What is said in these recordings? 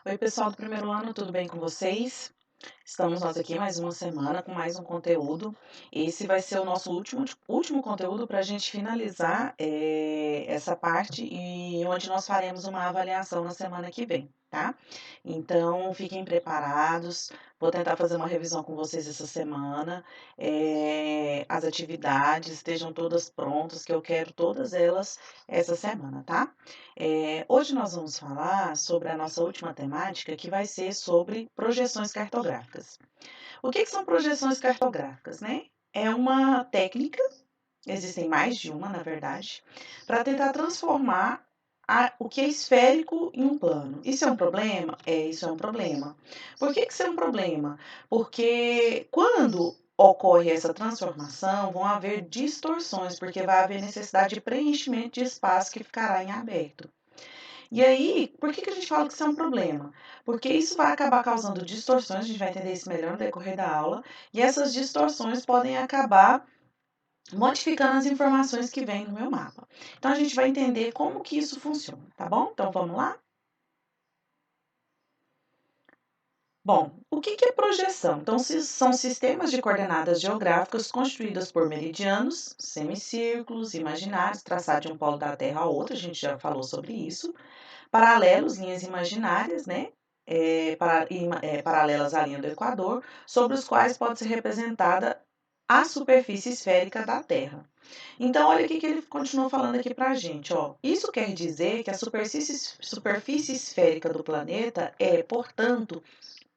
Oi, pessoal do primeiro ano, tudo bem com vocês? Estamos nós aqui mais uma semana com mais um conteúdo. Esse vai ser o nosso último conteúdo para a gente finalizar essa parte e onde nós faremos uma avaliação na semana que vem, tá? Então, fiquem preparados. Vou tentar fazer uma revisão com vocês essa semana. As atividades estejam todas prontas, que eu quero todas elas essa semana, tá? Hoje nós vamos falar sobre a nossa última temática, que vai ser sobre projeções cartográficas. O que são projeções cartográficas, né? É uma técnica, existem mais de uma, na verdade, para tentar transformar o que é esférico em um plano. Isso é um problema? Isso é um problema. Por que isso é um problema? Porque quando ocorre essa transformação, vão haver distorções, porque vai haver necessidade de preenchimento de espaço que ficará em aberto. E aí, por que a gente fala que isso é um problema? Porque isso vai acabar causando distorções, a gente vai entender isso melhor no decorrer da aula, e essas distorções podem acabar modificando as informações que vêm no meu mapa. Então, a gente vai entender como que isso funciona, tá bom? Então, vamos lá? Bom, o que é projeção? Então, são sistemas de coordenadas geográficas construídas por meridianos, semicírculos, imaginários, traçados de um polo da Terra a outro, a gente já falou sobre isso. Paralelos, linhas imaginárias, né? Paralelas à linha do Equador, sobre os quais pode ser representada a superfície esférica da Terra. Então, olha o que ele continua falando aqui para a gente. Ó. Isso quer dizer que a superfície esférica do planeta é, portanto,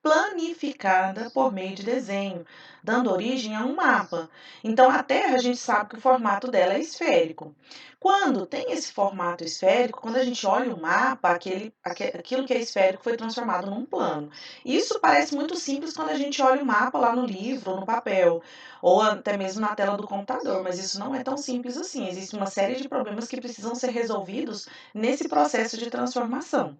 planificada por meio de desenho, dando origem a um mapa. Então, a Terra, a gente sabe que o formato dela é esférico. Quando tem esse formato esférico, quando a gente olha o mapa, aquilo que é esférico foi transformado num plano. Isso parece muito simples quando a gente olha o mapa lá no livro, no papel, ou até mesmo na tela do computador, mas isso não é tão simples assim. Existe uma série de problemas que precisam ser resolvidos nesse processo de transformação.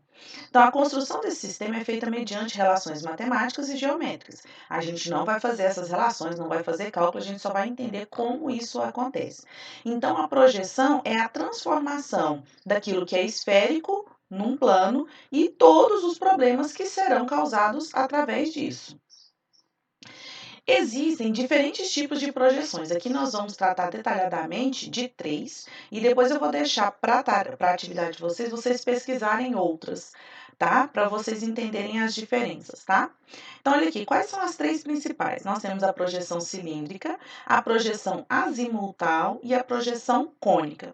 Então, a construção desse sistema é feita mediante relações matemáticas e geométricas. A gente não vai fazer essas relações, não vai fazer cálculo, a gente só vai entender como isso acontece. Então, a projeção é a transformação daquilo que é esférico num plano e todos os problemas que serão causados através disso. Existem diferentes tipos de projeções. Aqui nós vamos tratar detalhadamente de três e depois eu vou deixar para a atividade de vocês pesquisarem outras, tá? Para vocês entenderem as diferenças, tá? Então, olha aqui, quais são as três principais? Nós temos a projeção cilíndrica, a projeção azimutal e a projeção cônica.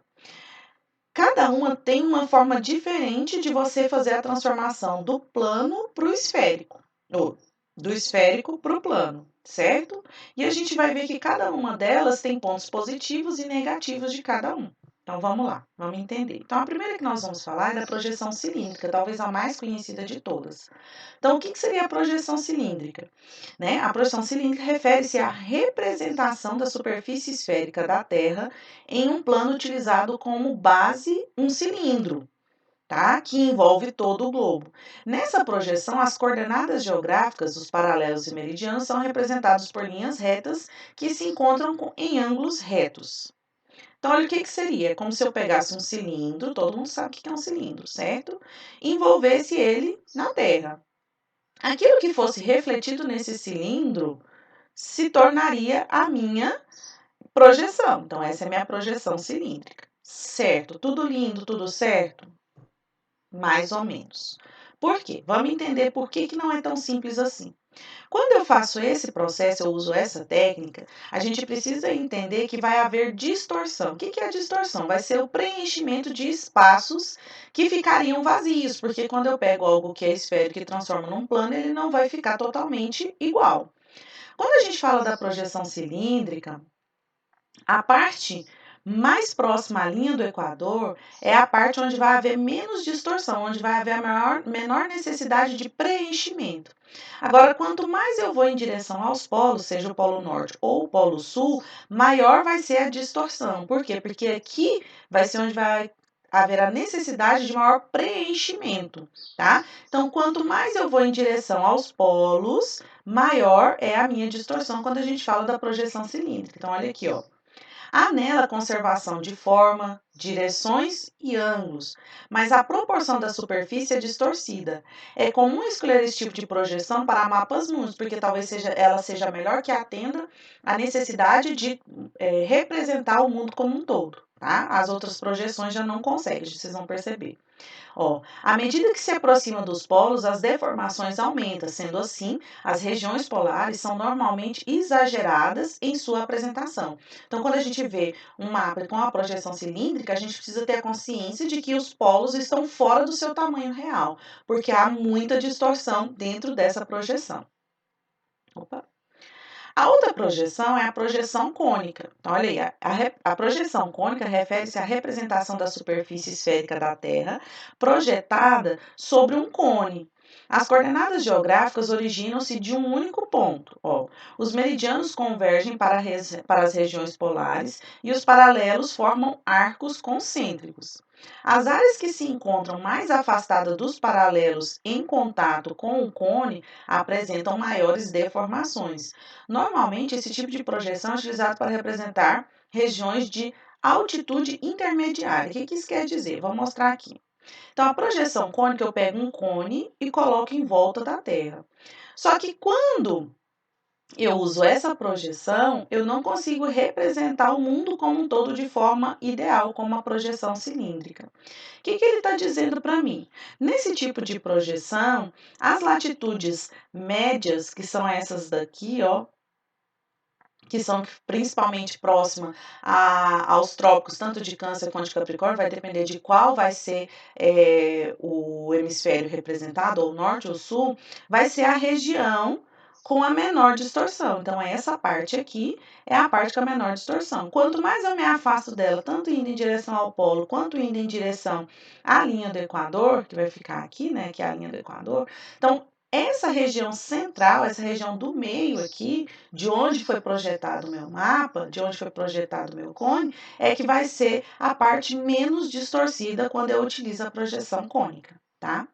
Cada uma tem uma forma diferente de você fazer a transformação do plano para o esférico, ou do esférico para o plano, certo? E a gente vai ver que cada uma delas tem pontos positivos e negativos de cada um. Então vamos lá, vamos entender. Então a primeira que nós vamos falar é da projeção cilíndrica, talvez a mais conhecida de todas. Então o que seria a projeção cilíndrica? Né? A projeção cilíndrica refere-se à representação da superfície esférica da Terra em um plano utilizado como base um cilindro, tá? Que envolve todo o globo. Nessa projeção, as coordenadas geográficas, os paralelos e meridianos, são representados por linhas retas que se encontram em ângulos retos. Então, olha o que seria. É como se eu pegasse um cilindro, todo mundo sabe o que é um cilindro, certo? E envolvesse ele na Terra. Aquilo que fosse refletido nesse cilindro se tornaria a minha projeção. Então, essa é a minha projeção cilíndrica. Certo? Tudo lindo, tudo certo? Mais ou menos. Por quê? Vamos entender por que não é tão simples assim. Quando eu faço esse processo, eu uso essa técnica, a gente precisa entender que vai haver distorção. O que é a distorção? Vai ser o preenchimento de espaços que ficariam vazios, porque quando eu pego algo que é esférico e transformo num plano, ele não vai ficar totalmente igual. Quando a gente fala da projeção cilíndrica, a parte mais próxima à linha do Equador é a parte onde vai haver menos distorção, onde vai haver a menor necessidade de preenchimento. Agora, quanto mais eu vou em direção aos polos, seja o Polo Norte ou o Polo Sul, maior vai ser a distorção. Por quê? Porque aqui vai ser onde vai haver a necessidade de maior preenchimento, tá? Então, quanto mais eu vou em direção aos polos, maior é a minha distorção quando a gente fala da projeção cilíndrica. Então, olha aqui, ó. Há nela conservação de forma, direções e ângulos, mas a proporção da superfície é distorcida. É comum escolher esse tipo de projeção para mapas mundos, porque talvez ela seja melhor que atenda à necessidade de representar o mundo como um todo. Tá? As outras projeções já não conseguem, vocês vão perceber. Ó, à medida que se aproxima dos polos, as deformações aumentam, sendo assim, as regiões polares são normalmente exageradas em sua apresentação. Então, quando a gente vê um mapa com a projeção cilíndrica, a gente precisa ter a consciência de que os polos estão fora do seu tamanho real, porque há muita distorção dentro dessa projeção. Opa. A outra projeção é a projeção cônica. Então, olha aí, a projeção cônica refere-se à representação da superfície esférica da Terra projetada sobre um cone. As coordenadas geográficas originam-se de um único ponto. Ó. Os meridianos convergem para as regiões polares e os paralelos formam arcos concêntricos. As áreas que se encontram mais afastadas dos paralelos em contato com o cone apresentam maiores deformações. Normalmente, esse tipo de projeção é utilizado para representar regiões de altitude intermediária. O que isso quer dizer? Vou mostrar aqui. Então, a projeção cônica, eu pego um cone e coloco em volta da Terra. Só que quando eu uso essa projeção, eu não consigo representar o mundo como um todo de forma ideal, como a projeção cilíndrica. O que ele está dizendo para mim? Nesse tipo de projeção, as latitudes médias, que são essas daqui, ó, que são principalmente próximas aos trópicos, tanto de Câncer quanto de Capricórnio, vai depender de qual vai ser o hemisfério representado, ou norte ou sul, vai ser a região com a menor distorção. Então, essa parte aqui é a parte com a menor distorção. Quanto mais eu me afasto dela, tanto indo em direção ao polo, quanto indo em direção à linha do Equador, que vai ficar aqui, né, que é a linha do Equador, então, essa região central, essa região do meio aqui, de onde foi projetado o meu mapa, de onde foi projetado o meu cone, é que vai ser a parte menos distorcida quando eu utilizo a projeção cônica, tá?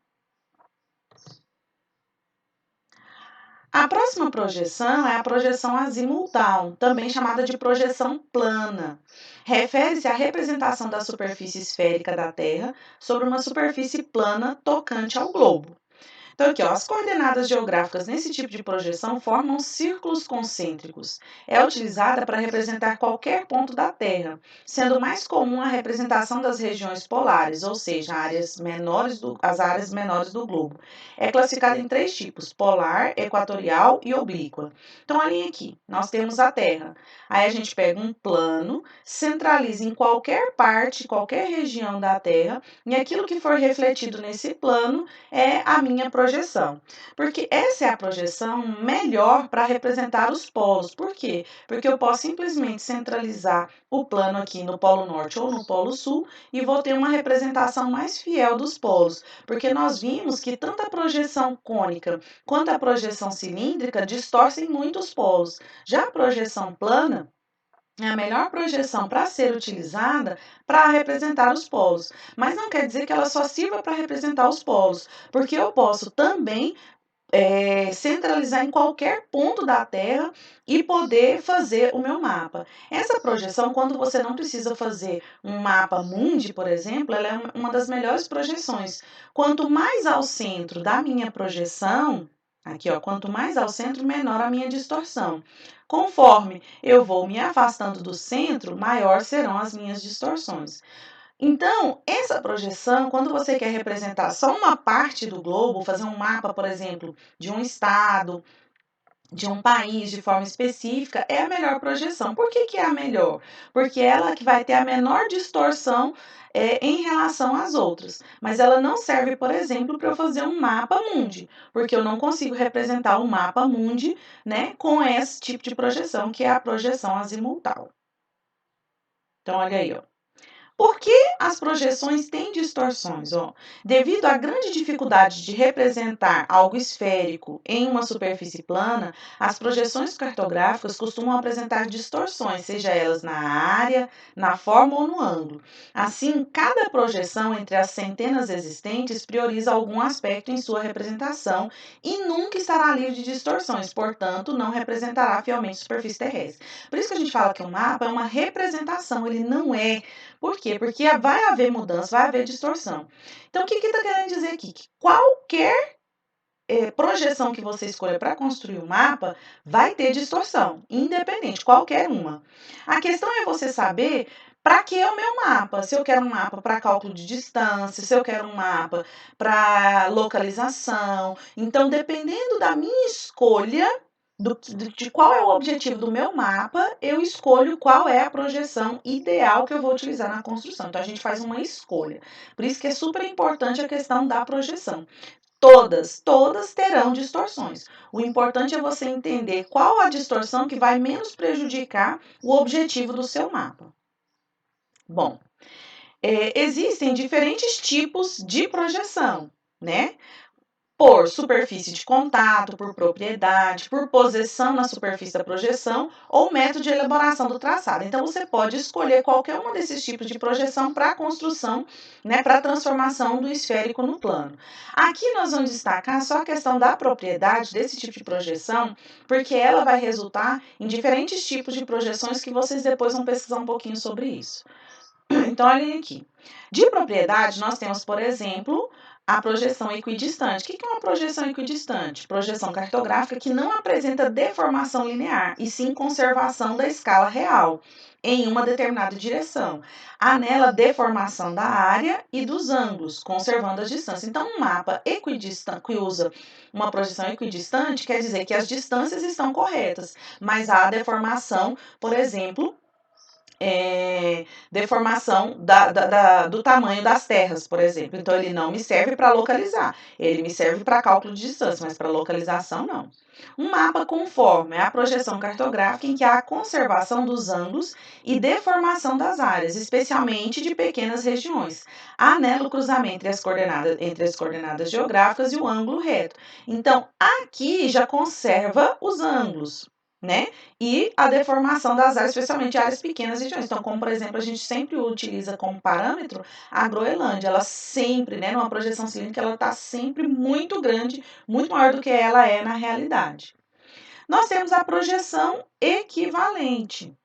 A próxima projeção é a projeção azimultal, também chamada de projeção plana. Refere-se à representação da superfície esférica da Terra sobre uma superfície plana tocante ao globo. Então, aqui, ó, as coordenadas geográficas nesse tipo de projeção formam círculos concêntricos. É utilizada para representar qualquer ponto da Terra, sendo mais comum a representação das regiões polares, ou seja, as áreas menores do globo. É classificada em três tipos: polar, equatorial e oblíqua. Então, olhem aqui, nós temos a Terra. Aí a gente pega um plano, centraliza em qualquer parte, qualquer região da Terra, e aquilo que for refletido nesse plano é a minha projeção. Porque essa é a projeção melhor para representar os polos. Por quê? Porque eu posso simplesmente centralizar o plano aqui no Polo Norte ou no Polo Sul e vou ter uma representação mais fiel dos polos. Porque nós vimos que tanto a projeção cônica quanto a projeção cilíndrica distorcem muito os polos. Já a projeção plana é a melhor projeção para ser utilizada para representar os polos. Mas não quer dizer que ela só sirva para representar os polos, porque eu posso também centralizar em qualquer ponto da Terra e poder fazer o meu mapa. Essa projeção, quando você não precisa fazer um mapa mundi, por exemplo, ela é uma das melhores projeções. Quanto mais ao centro da minha projeção, aqui ó, quanto mais ao centro, menor a minha distorção. Conforme eu vou me afastando do centro, maior serão as minhas distorções. Então, essa projeção, quando você quer representar só uma parte do globo, fazer um mapa, por exemplo, de um estado, de um país de forma específica, é a melhor projeção. Por que é a melhor? Porque ela que vai ter a menor distorção em relação às outras. Mas ela não serve, por exemplo, para eu fazer um mapa mundi, porque eu não consigo representar o mapa mundi, né, com esse tipo de projeção, que é a projeção azimultal. Então, olha aí, ó. Por que as projeções têm distorções? Ó, devido à grande dificuldade de representar algo esférico em uma superfície plana, as projeções cartográficas costumam apresentar distorções, seja elas na área, na forma ou no ângulo. Assim, cada projeção entre as centenas existentes prioriza algum aspecto em sua representação e nunca estará livre de distorções, portanto, não representará fielmente a superfície terrestre. Por isso que a gente fala que um mapa é uma representação, ele não é. Por quê? Porque vai haver mudança, vai haver distorção. Então, o que está querendo dizer aqui? Que qualquer projeção que você escolha para construir o mapa vai ter distorção, independente, qualquer uma. A questão é você saber para que é o meu mapa. Se eu quero um mapa para cálculo de distância, se eu quero um mapa para localização. Então, dependendo da minha escolha, de qual é o objetivo do meu mapa, eu escolho qual é a projeção ideal que eu vou utilizar na construção. Então, a gente faz uma escolha. Por isso que é super importante a questão da projeção. Todas terão distorções. O importante é você entender qual a distorção que vai menos prejudicar o objetivo do seu mapa. Bom, existem diferentes tipos de projeção, né? Por superfície de contato, por propriedade, por posição na superfície da projeção ou método de elaboração do traçado. Então, você pode escolher qualquer um desses tipos de projeção para a construção, né, para a transformação do esférico no plano. Aqui nós vamos destacar só a questão da propriedade desse tipo de projeção, porque ela vai resultar em diferentes tipos de projeções que vocês depois vão pesquisar um pouquinho sobre isso. Então, olhem aqui. De propriedade, nós temos, por exemplo, a projeção equidistante. O que é uma projeção equidistante? Projeção cartográfica que não apresenta deformação linear, e sim conservação da escala real em uma determinada direção. Há nela deformação da área e dos ângulos, conservando as distâncias. Então, um mapa equidistante que usa uma projeção equidistante quer dizer que as distâncias estão corretas, mas há deformação, por exemplo, deformação do tamanho das terras, por exemplo. Então, ele não me serve para localizar, ele me serve para cálculo de distância, mas para localização, não. Um mapa conforme é a projeção cartográfica em que há a conservação dos ângulos e deformação das áreas, especialmente de pequenas regiões. Há nela o cruzamento entre as coordenadas geográficas e o ângulo reto. Então, aqui já conserva os ângulos, né? E a deformação das áreas, especialmente áreas pequenas e regiões. Então, como por exemplo, a gente sempre utiliza como parâmetro a Groenlândia. Ela sempre, né, numa projeção cilíndrica, ela está sempre muito grande, muito maior do que ela é na realidade. Nós temos a projeção equivalente.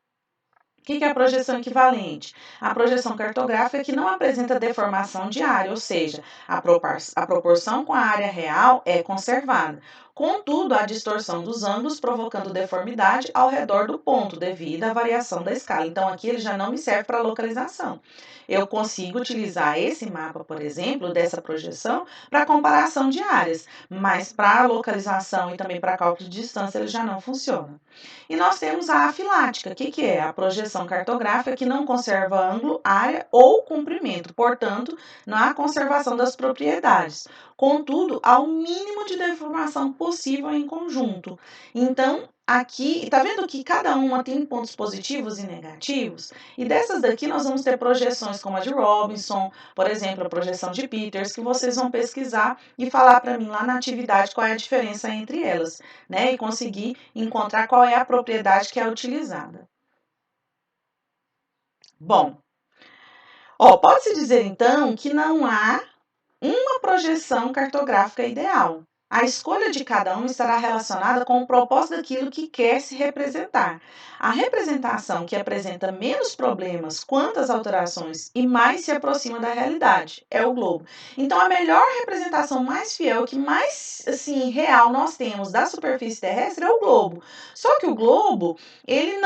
O que é a projeção equivalente? A projeção cartográfica que não apresenta deformação de área, ou seja, a proporção com a área real é conservada. Contudo, há distorção dos ângulos, provocando deformidade ao redor do ponto, devido à variação da escala. Então, aqui ele já não me serve para localização. Eu consigo utilizar esse mapa, por exemplo, dessa projeção, para comparação de áreas, mas para localização e também para cálculo de distância ele já não funciona. E nós temos a afilática. O que é? A projeção cartográfica que não conserva ângulo, área ou comprimento, portanto, não há conservação das propriedades. Contudo, há o mínimo de deformação possível em conjunto. Então, aqui, tá vendo que cada uma tem pontos positivos e negativos? E dessas daqui nós vamos ter projeções como a de Robinson, por exemplo, a projeção de Peters, que vocês vão pesquisar e falar para mim lá na atividade qual é a diferença entre elas, né? E conseguir encontrar qual é a propriedade que é utilizada. Bom, pode-se dizer então que não há uma projeção cartográfica ideal. A escolha de cada um estará relacionada com o propósito daquilo que quer se representar. A representação que apresenta menos problemas quanto às alterações e mais se aproxima da realidade é o globo. Então, a melhor representação mais fiel, que mais assim real nós temos da superfície terrestre é o globo. Só que o globo, ele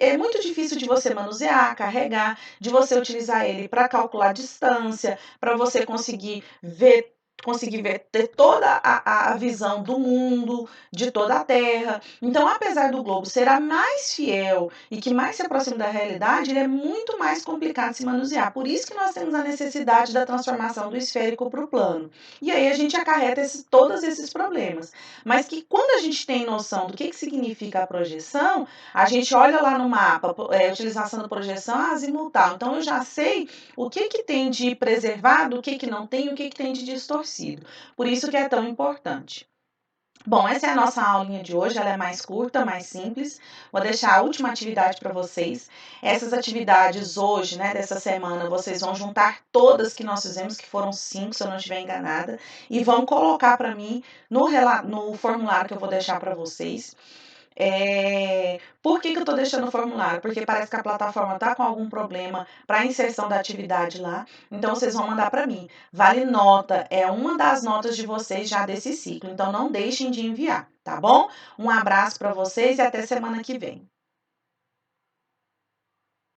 é muito difícil de você manusear, carregar, de você utilizar ele para calcular distância, para você conseguir ver conseguir ver, ter toda a visão do mundo, de toda a Terra. Então, apesar do globo ser a mais fiel e que mais se aproxima da realidade, ele é muito mais complicado de se manusear. Por isso que nós temos a necessidade da transformação do esférico para o plano. E aí a gente acarreta todos esses problemas. Mas que quando a gente tem noção do que significa a projeção, a gente olha lá no mapa, utilização da projeção azimutal. Então, eu já sei o que tem de preservado, o que não tem, o que tem de distorcido. Por isso que é tão importante. Bom, essa é a nossa aulinha de hoje, ela é mais curta, mais simples. Vou deixar a última atividade para vocês. Essas atividades hoje, né, dessa semana, vocês vão juntar todas que nós fizemos, que foram 5, se eu não estiver enganada, e vão colocar para mim no formulário que eu vou deixar para vocês. Por que eu estou deixando o formulário? Porque parece que a plataforma está com algum problema para a inserção da atividade lá. Então, vocês vão mandar para mim. Vale nota, é uma das notas de vocês já desse ciclo. Então, não deixem de enviar, tá bom? Um abraço para vocês e até semana que vem.